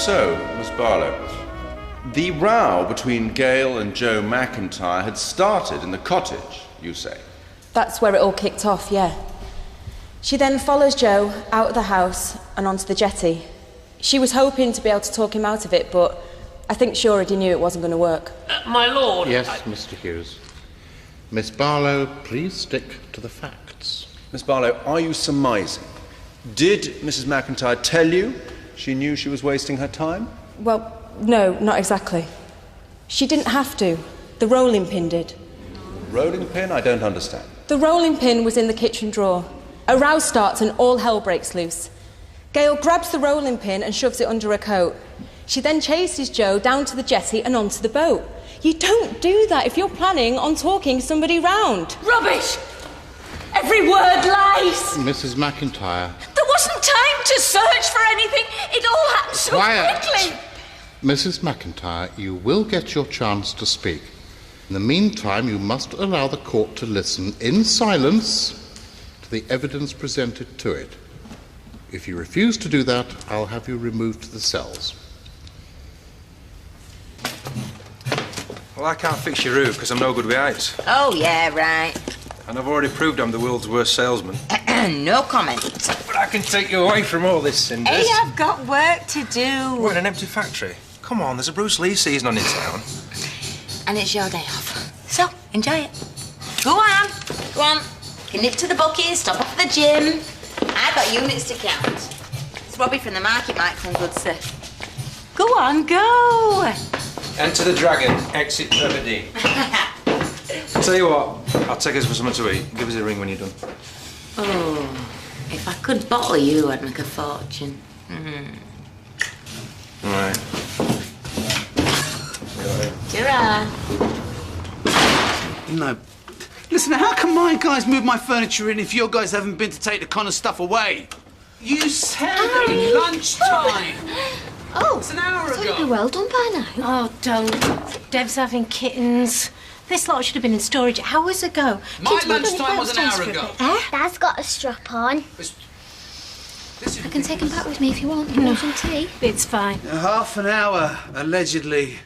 So, Miss Barlow, the row between Gail and Joe McIntyre had started in the cottage, you say? That's where it all kicked off, yeah. She then follows Joe out of the house and onto the jetty. She was hoping to be able to talk him out of it, but I think she already knew it wasn't going to work. My lord... Yes, Mr. Hughes. Miss Barlow, please stick to the facts. Miss Barlow, are you surmising? Did Mrs. McIntyre tell you she knew she was wasting her time? Well, no, not exactly. She didn't have to. The rolling pin did. Rolling pin? I don't understand. The rolling pin was in the kitchen drawer. A row starts and all hell breaks loose. Gail grabs the rolling pin and shoves it under her coat. She then chases Joe down to the jetty and onto the boat. You don't do that if you're planning on talking somebody round. Rubbish! Every word lies! Mrs. McIntyre. There wasn't time to search for anything. It all happened so quickly. Mrs. McIntyre, you will get your chance to speak. In the meantime, you must allow the court to listen in silence to the evidence presented to it. If you refuse to do that, I'll have you removed to the cells. Well, I can't fix your roof because I'm no good with heights. Oh, yeah, right. And I've already proved I'm the world's worst salesman. No comment. But I can take you away from all this, Cinders. Hey, I've got work to do. We're in an empty factory. Come on, there's a Bruce Lee season on in town. And it's your day off. So, enjoy it. Go on. Go on. You can nip to the bookies, stop off at the gym. I've got units to count. It's Robbie from the market might come good, sir. Go on, go. Enter the dragon, exit Trevor Dean. Tell you what, I'll take us for something to eat. Give us a ring when you're done. Oh, if I could bottle you, I'd make a fortune. All right. Ta-ra. No. Listen, how can my guys move my furniture in if your guys haven't been to take the Connor stuff away? You said lunchtime. Oh, it's an hour it's ago. Be well done by now. Oh, don't. Dev's having kittens. This lot should have been in storage hours ago. My lunchtime was an hour ago. Dad's got a strap on. I can take him back with me if you want. You want some tea? It's fine. Half an hour, allegedly.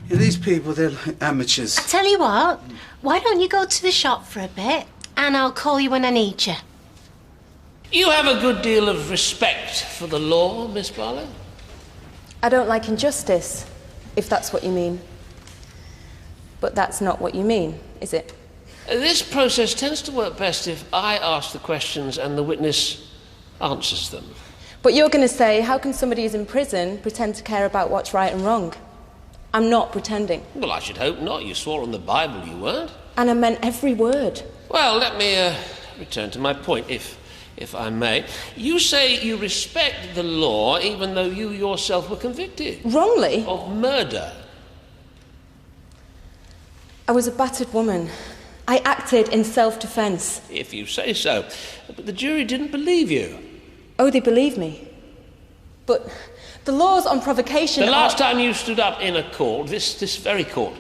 Yeah, these people, they're like amateurs. I tell you what, why don't you go to the shop for a bit and I'll call you when I need you. You have a good deal of respect for the law, Miss Barlow? I don't like injustice, if that's what you mean. But that's not what you mean, is it? This process tends to work best if I ask the questions and the witness answers them. But you're going to say, how can somebody who's in prison pretend to care about what's right and wrong? I'm not pretending. Well, I should hope not. You swore on the Bible you weren't. And I meant every word. Well, let me return to my point, if I may. You say you respect the law even though you yourself were convicted. Wrongly? Of murder. I was a battered woman. I acted in self-defense. If you say so. But the jury didn't believe you. Oh, they believe me. But the laws on provocation The last time you stood up in a court, this very court,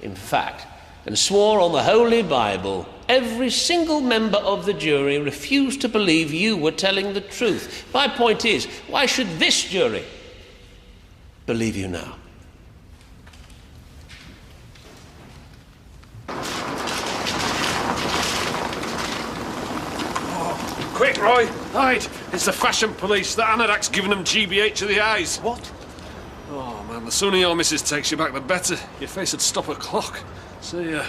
in fact, and swore on the Holy Bible, every single member of the jury refused to believe you were telling the truth. My point is, why should this jury believe you now? Quick, Roy! Hide! It's the fashion police. That anorak's giving them GBH of the eyes. What? Oh, man, the sooner your missus takes you back, the better. Your face would stop a clock. See ya.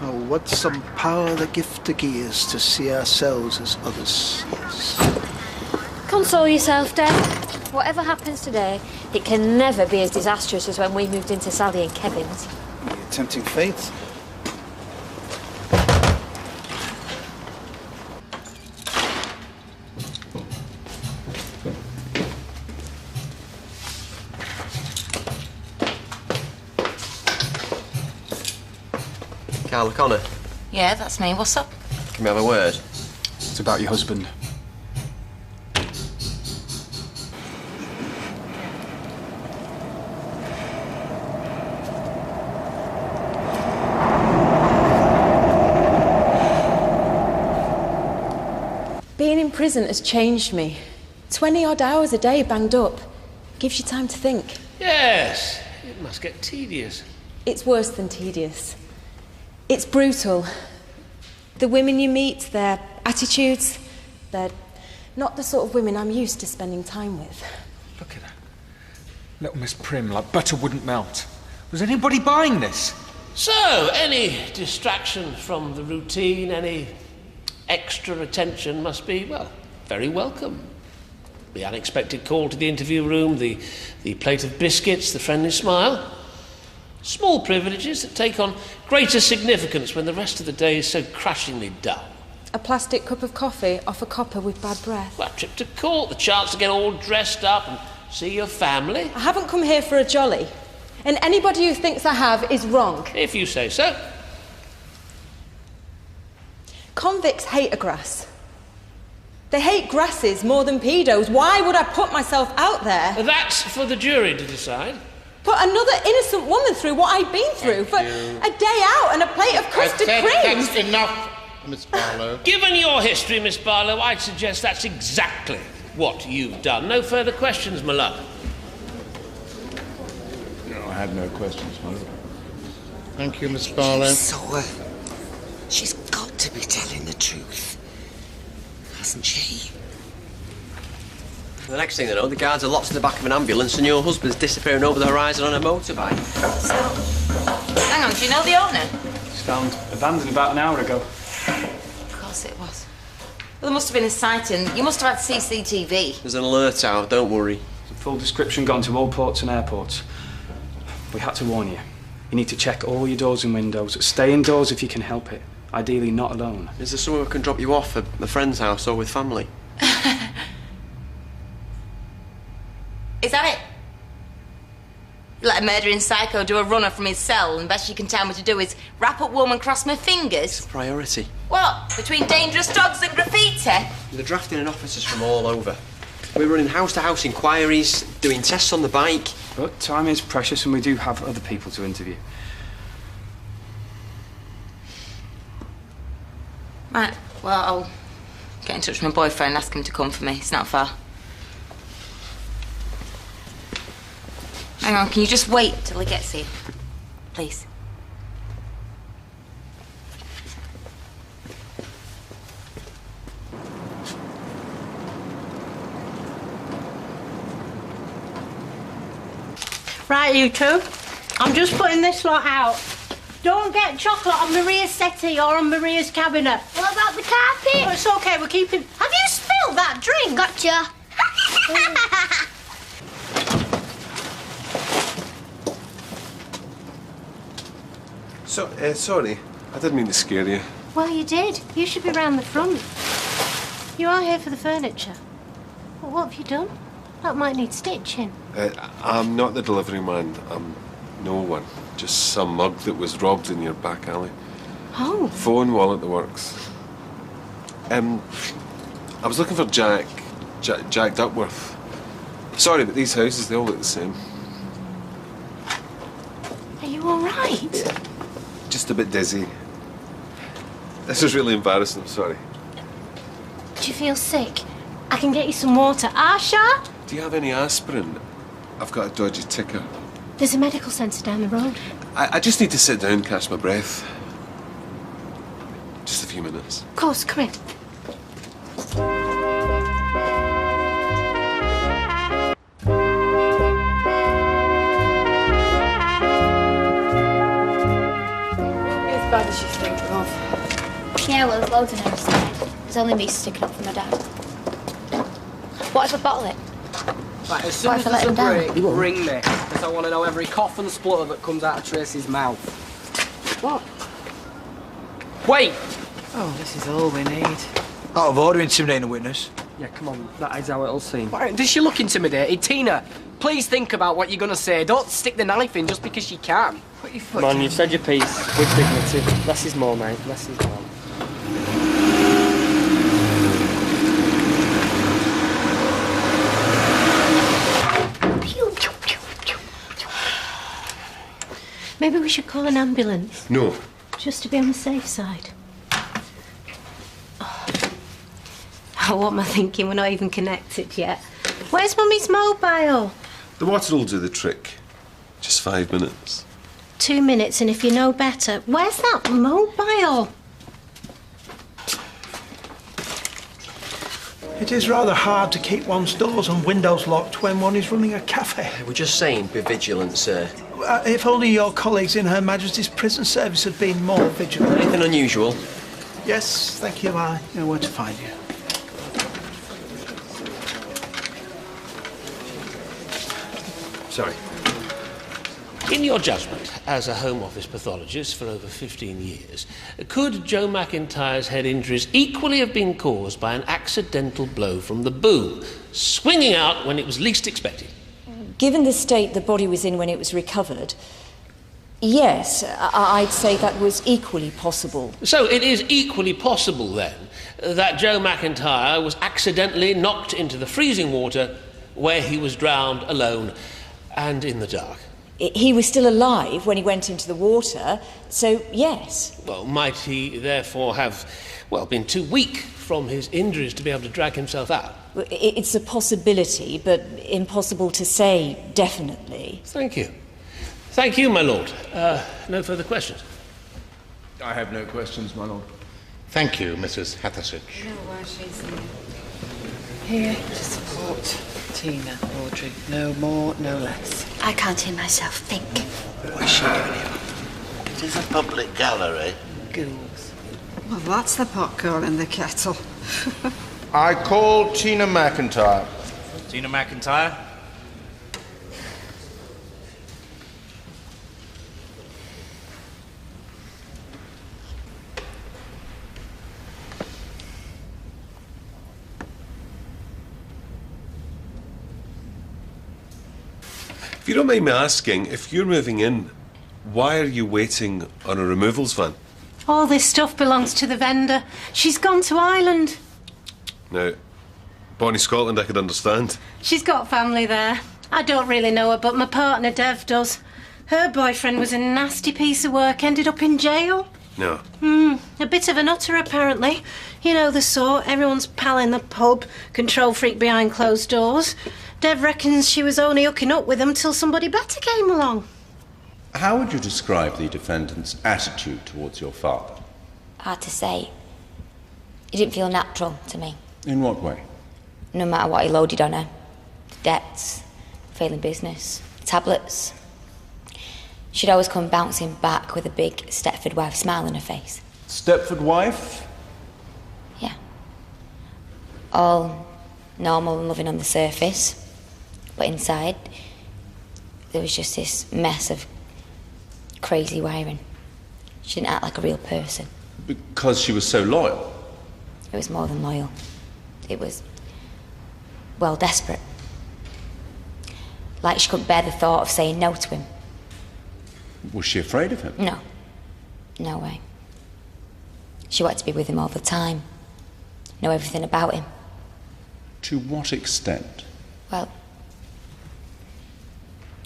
Oh, what some power the gift to gears to see ourselves as others see us. Console yourself, Deb. Whatever happens today, it can never be as disastrous as when we moved into Sally and Kevin's. Tempting fate. Carla Connor. Yeah, that's me. What's up? Can we have a word? It's about your husband. Being in prison has changed me. 20-odd hours a day banged up. Gives you time to think. Yes, it must get tedious. It's worse than tedious. It's brutal. The women you meet, their attitudes, they're not the sort of women I'm used to spending time with. Look at her. Little Miss Prim, like butter wouldn't melt. Was anybody buying this? So, any distraction from the routine, any extra attention must be, well, very welcome. The unexpected call to the interview room, the plate of biscuits, the friendly smile. Small privileges that take on greater significance when the rest of the day is so crashingly dull. A plastic cup of coffee off a copper with bad breath. Well, a trip to court, the chance to get all dressed up and see your family. I haven't come here for a jolly. And anybody who thinks I have is wrong. If you say so. Convicts hate a grass. They hate grasses more than pedos. Why would I put myself out there? That's for the jury to decide. Put another innocent woman through what I've been through for a day out and a plate of custard cream. That's enough, Miss Barlow. Given your history, Miss Barlow, I'd suggest that's exactly what you've done. No further questions, my love. No, I had no questions, my love. Thank you, Miss Barlow. She's got to be telling the truth, hasn't she? The next thing they know, the guards are locked in the back of an ambulance and your husband's disappearing over the horizon on a motorbike. Hang on, do you know the owner? It's found abandoned about an hour ago. Of course it was. Well, there must have been a sighting. You must have had CCTV. There's an alert out, don't worry. There's a full description gone to all ports and airports. We had to warn you. You need to check all your doors and windows. Stay indoors if you can help it. Ideally not alone. Is there somewhere I can drop you off at a friend's house or with family? Is that it? You let a murdering psycho do a runner from his cell, and the best you can tell me to do is wrap up warm and cross my fingers? It's a priority. What? Between dangerous dogs and graffiti? They're drafting in officers from all over. We're running house-to-house inquiries, doing tests on the bike. But time is precious and we do have other people to interview. Right, well, I'll get in touch with my boyfriend and ask him to come for me. It's not far. Hang on, can you just wait till he gets here? Please. Right, you two. I'm just putting this lot out. Don't get chocolate on Maria's settee or on Maria's cabinet. What about the carpet? Oh, it's okay, we're keeping... Have you spilled that drink? Gotcha. Sorry, I didn't mean to scare you. Well, you did. You should be round the front. You are here for the furniture. Well, what have you done? That might need stitching. I'm not the delivery man. I'm no one. Just some mug that was robbed in your back alley. Oh. Phone, wallet, the works. I was looking for Jack Duckworth. Sorry, but these houses, they all look the same. Are you all right? Just a bit dizzy. This is really embarrassing, I'm sorry. Do you feel sick? I can get you some water. Asha? Do you have any aspirin? I've got a dodgy ticker. There's a medical centre down the road. I just need to sit down, catch my breath. Just a few minutes. Of course, come in. As bad as she's thinking of. Yeah, well, there's loads in her inside. There's only me sticking up for my dad. What if I bottle it? Right, as soon What as if I let there's a him break, ring me, because I want to know every cough and splutter that comes out of Tracy's mouth. What? Wait! Oh, this is all we need. Out of order, intimidating a witness. Yeah, come on, that is how it'll seem. Why, does she look intimidated? Tina, please think about what you're going to say. Don't stick the knife in just because you can. Put your foot Come on, down. you've said your piece with dignity. Less is more, mate. Less is more. Maybe we should call an ambulance, No. just to be on the safe side. Oh, what am I thinking? We're not even connected yet. Where's Mummy's mobile? The water will do the trick. Just 5 minutes. 2 minutes, and if you know better, where's that mobile? It is rather hard to keep one's doors and windows locked when one is running a cafe. We're just saying, be vigilant, sir. If only your colleagues in Her Majesty's Prison Service had been more vigilant. Anything unusual? Yes, thank you. I know where to find you. Sorry. In your judgment, as a Home Office pathologist for over 15 years, could Joe McIntyre's head injuries equally have been caused by an accidental blow from the boom, swinging out when it was least expected? Given the state the body was in when it was recovered, yes, I'd say that was equally possible. So it is equally possible, then, that Joe McIntyre was accidentally knocked into the freezing water where he was drowned alone and in the dark. He was still alive when he went into the water, so yes. Well, might he therefore have, been too weak from his injuries to be able to drag himself out? It's a possibility, but impossible to say definitely. Thank you. Thank you, my lord. No further questions? I have no questions, my lord. Thank you, Mrs. Hathersage. No, why she's here to support Tina, Audrey. No more, no less. I can't hear myself think. What's she doing here? It is a public gallery. Ghouls. Well, that's the pot calling the kettle. I call Tina McIntyre. Tina McIntyre? If you don't mind me asking, if you're moving in, why are you waiting on a removals van? All this stuff belongs to the vendor. She's gone to Ireland. Now, Bonnie Scotland I could understand. She's got family there. I don't really know her, but my partner Dev does. Her boyfriend was a nasty piece of work, ended up in jail. No. A bit of a nutter, apparently. You know the sort, everyone's pal in the pub, control freak behind closed doors. Dev reckons she was only hooking up with him till somebody better came along. How would you describe the defendant's attitude towards your father? Hard to say. It didn't feel natural to me. In what way? No matter what he loaded on her. Debts, failing business, tablets. She'd always come bouncing back with a big Stepford wife smile on her face. Stepford wife? Yeah. All normal and loving on the surface. But inside, there was just this mess of crazy wiring. She didn't act like a real person. Because she was so loyal? It was more than loyal. It was, desperate. Like she couldn't bear the thought of saying no to him. Was she afraid of him? No. No way. She wanted to be with him all the time. Know everything about him. To what extent? Well,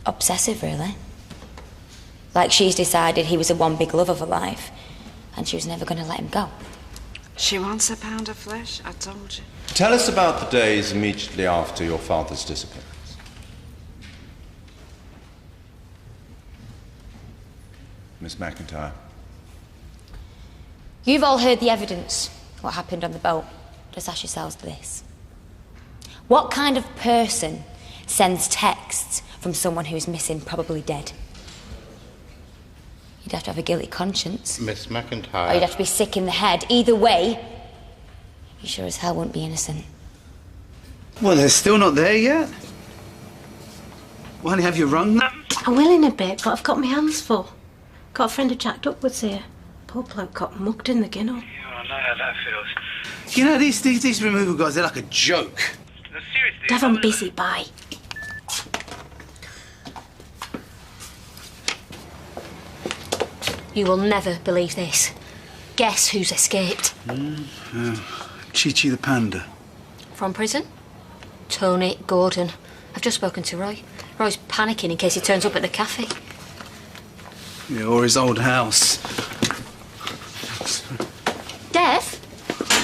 obsessive, really. Like she's decided he was the one big love of her life, and she was never going to let him go. She wants a pound of flesh, I told you. Tell us about the days immediately after your father's disappearance. Miss McIntyre. You've all heard the evidence, what happened on the boat. Just ask yourselves this. What kind of person sends texts from someone who's missing, probably dead? You'd have to have a guilty conscience. Miss McIntyre. Or you'd have to be sick in the head. Either way, you sure as hell wouldn't be innocent. Well, they're still not there yet. Why have you rung them? I will in a bit, but I've got my hands full. Got a friend of Jack Duckwood's here. Poor bloke got mugged in the ginnel. Yeah, I know how that feels. You know, these removal guys, they're like a joke. Seriously. Dev, I'm busy, bye. You will never believe this. Guess who's escaped? Chi-Chi the panda. From prison? Tony Gordon. I've just spoken to Roy. Roy's panicking in case he turns up at the cafe. Yeah, or his old house. Dev?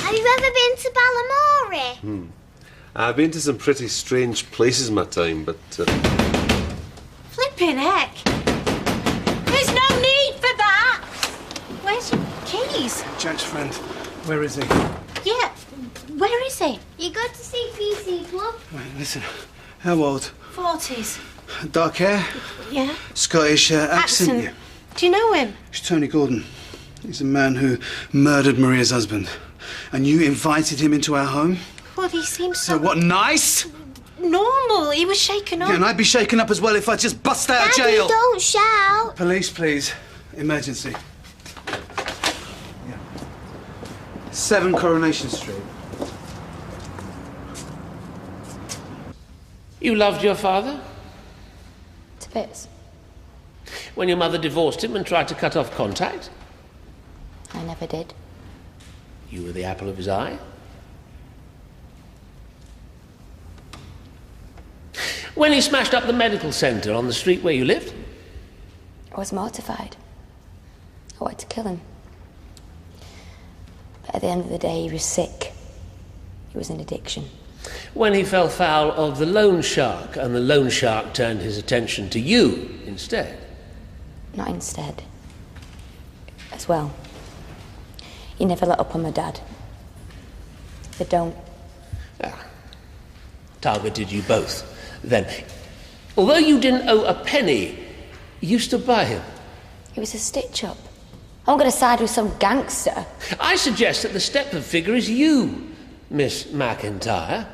Have you ever been to Balamory? I've been to some pretty strange places in my time, but... Flipping heck! There's no need for that! Where's your keys? Jack's friend. Where is he? Yeah, where is he? You got to see PC Club? Wait, listen. How old? 40s. Dark hair? Yeah. Scottish accent? Accent. Yeah. Do you know him? It's Tony Gordon. He's the man who murdered Maria's husband. And you invited him into our home? Well, he seems So what, nice? normal. He was shaken up. Yeah, and I'd be shaken up as well if I just bust out of Daddy, jail. don't shout. Police, please. Emergency. 7 Coronation Street. You loved your father? To bits. When your mother divorced him and tried to cut off contact? I never did. You were the apple of his eye? When he smashed up the medical centre on the street where you lived? I was mortified. I wanted to kill him. But at the end of the day, he was sick. It was an addiction. When he fell foul of the loan shark and the loan shark turned his attention to you instead? Not instead. As well. He never let up on my dad. They don't. Targeted you both, then. Although you didn't owe a penny, you stood by him. It was a stitch-up. I'm going to side with some gangster. I suggest that the Stepford figure is you, Miss McIntyre.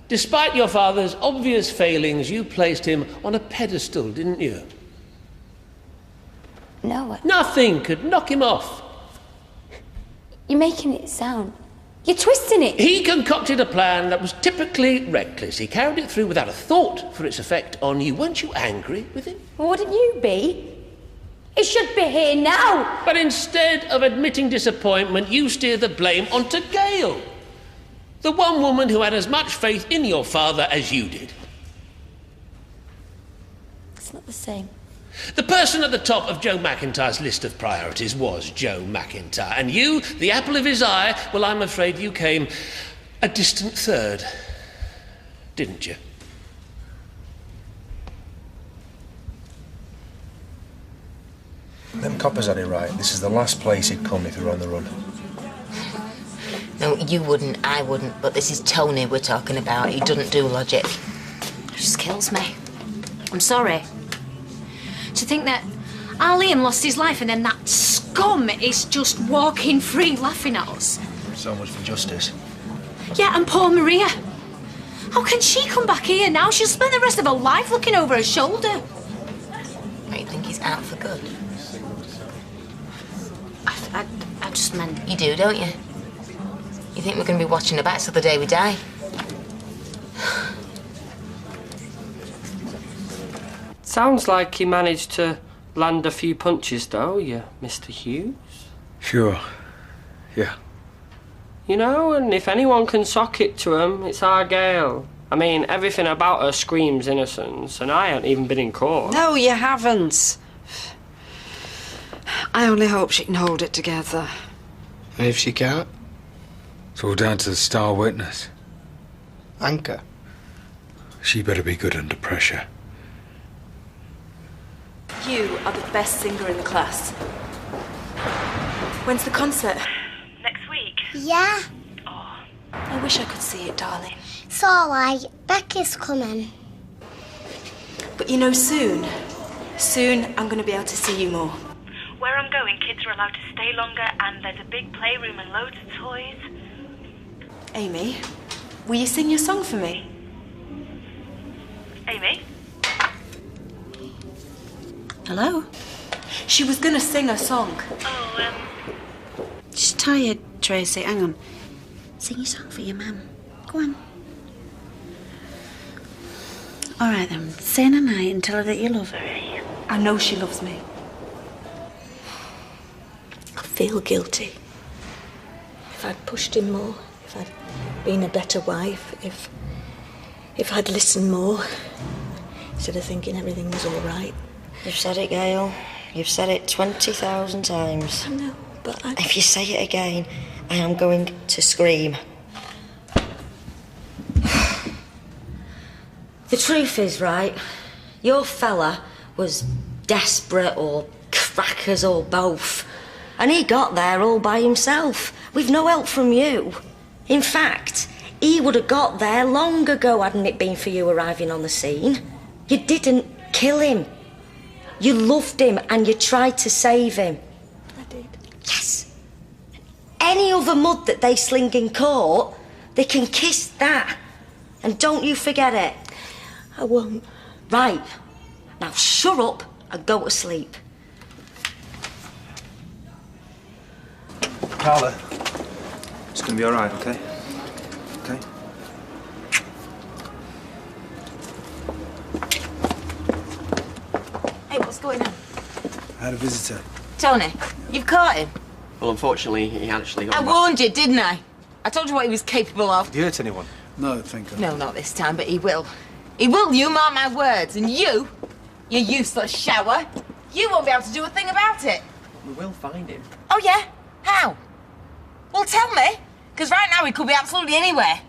Despite your father's obvious failings, you placed him on a pedestal, didn't you? No. Nothing could knock him off. You're making it sound... You're twisting it. He concocted a plan that was typically reckless. He carried it through without a thought for its effect on you. Weren't you angry with him? Well, wouldn't you be? It should be here now. But instead of admitting disappointment, you steer the blame onto Gail. The one woman who had as much faith in your father as you did. It's not the same. The person at the top of Joe McIntyre's list of priorities was Joe McIntyre. And you, the apple of his eye, well, I'm afraid you came a distant third. Didn't you? Them coppers had it right. This is the last place he'd come if he were on the run. No, you wouldn't, I wouldn't, but this is Tony we're talking about. He doesn't do logic. It just kills me. I'm sorry. To think that our Liam lost his life and then that scum is just walking free laughing at us. So much for justice. Yeah, and poor Maria. How can she come back here now? She'll spend the rest of her life looking over her shoulder. I think he's out for good. I just meant... You do, don't you? You think we're going to be watching the backs till the day we die? Sounds like he managed to land a few punches, though, you Mr. Hughes. Sure. Yeah. You know, and if anyone can sock it to him, it's our Gail. I mean, everything about her screams innocence, and I haven't even been in court. No, you haven't. I only hope she can hold it together. And if she can't? It's all down to the star witness. Anchor. She better be good under pressure. You are the best singer in the class. When's the concert? Next week. Yeah. I wish I could see it, darling. It's all right. Becky's coming. But you know, soon I'm going to be able to see you more. Where I'm going, kids are allowed to stay longer, and there's a big playroom and loads of toys. Amy, will you sing your song for me? Amy? Hello? She was going to sing a song. Oh, She's tired, Tracy. Hang on. Sing your song for your mum. Go on. All right, then. Say her night and tell her that you love her. I know she loves me. I feel guilty. If I'd pushed him more, if I'd been a better wife, if I'd listened more, instead of thinking everything was all right. You've said it, Gail. You've said it 20,000 times. I know, but If you say it again, I am going to scream. The truth is, right, your fella was desperate or crackers or both. And he got there all by himself, with no help from you. In fact, he would have got there long ago hadn't it been for you arriving on the scene. You didn't kill him. You loved him and you tried to save him. I did. Yes. Any other mud that they sling in court, they can kiss that. And don't you forget it. I won't. Right. Now shut up and go to sleep. Carla, it's going to be all right, okay? Okay? Hey, what's going on? I had a visitor. Tony, you've caught him. Well, unfortunately, he actually got I back. warned you, didn't I? I told you what he was capable of. Did you hurt anyone? No, thank God. No, not this time, but he will. He will, you mark my words. And you useless shower, you won't be able to do a thing about it. We will find him. Oh, yeah? How? Well, tell me, because right now he could be absolutely anywhere.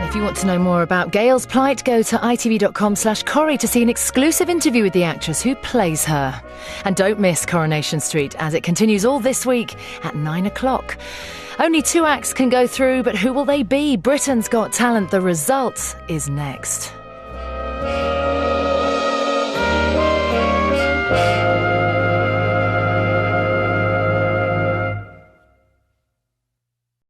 If you want to know more about Gail's plight, go to itv.com/Corrie to see an exclusive interview with the actress who plays her. And don't miss Coronation Street as it continues all this week at 9 o'clock. Only 2 acts can go through, but who will they be? Britain's Got Talent. The result is next.